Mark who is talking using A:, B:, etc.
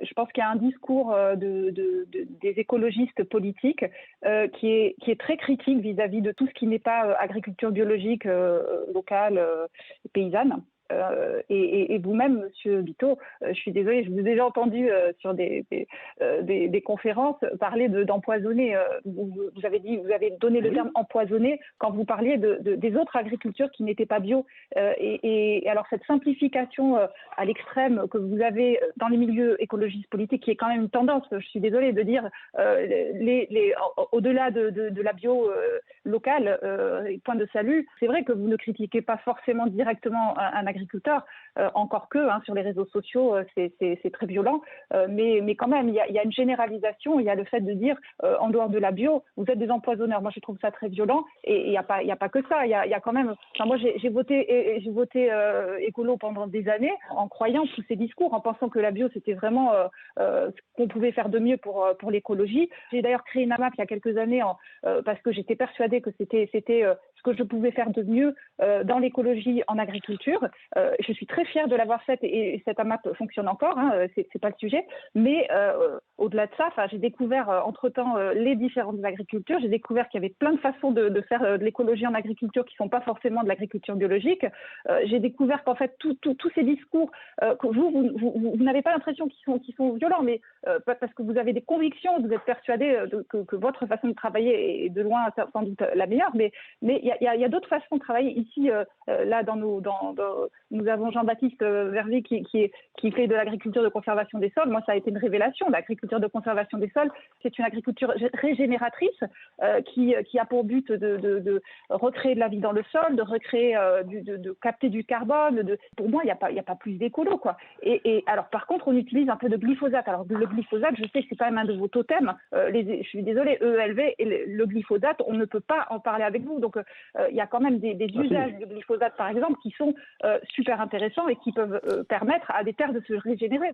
A: je pense qu'il y a un discours des écologistes politiques qui est très critique vis-à-vis de tout ce qui n'est pas agriculture biologique locale et paysanne. Et vous-même, Monsieur Biteau, je suis désolée, je vous ai déjà entendu sur des conférences parler d'empoisonner. Vous avez donné le terme empoisonné quand vous parliez des autres agricultures qui n'étaient pas bio. Et alors cette simplification à l'extrême que vous avez dans les milieux écologistes politiques, qui est quand même une tendance, je suis désolée de dire, au-delà de la bio locale, point de salut, c'est vrai que vous ne critiquez pas forcément directement un agriculteur, encore que sur les réseaux sociaux, c'est très violent, mais quand même, il y a une généralisation, il y a le fait de dire, en dehors de la bio, vous êtes des empoisonneurs. Moi, je trouve ça très violent, et il n'y a pas que ça, il y a quand même... Enfin, moi, j'ai voté écolo pendant des années, en croyant tous ces discours, en pensant que la bio, c'était vraiment ce qu'on pouvait faire de mieux pour l'écologie. J'ai d'ailleurs créé une AMAP il y a quelques années, parce que j'étais persuadée que c'était ce que je pouvais faire de mieux dans l'écologie en agriculture. Je suis très fière de l'avoir faite, et cette AMAP fonctionne encore, c'est pas le sujet, mais au-delà de ça, j'ai découvert entre-temps les différentes agricultures, j'ai découvert qu'il y avait plein de façons de faire de l'écologie en agriculture qui sont pas forcément de l'agriculture biologique. J'ai découvert qu'en fait tous ces discours que vous n'avez pas l'impression qu'ils sont violents, mais parce que vous avez des convictions, vous êtes persuadé que votre façon de travailler est de loin sans doute la meilleure, mais il y a d'autres façons de travailler. Ici, là, nous avons Jean-Baptiste Verviers qui fait de l'agriculture de conservation des sols. Moi, ça a été une révélation. L'agriculture de conservation des sols, c'est une agriculture régénératrice qui a pour but de recréer de la vie dans le sol, de recréer, de capter du carbone. Pour moi, il n'y a pas plus d'écolo, quoi. Et alors, par contre, on utilise un peu de glyphosate. Alors, le glyphosate, je sais que c'est quand même un de vos totems. Je suis désolée, EELV et le glyphosate, on ne peut pas en parler avec vous. Donc, il y a quand même des usages du glyphosate, par exemple, qui sont super intéressants et qui peuvent permettre à des terres de se régénérer.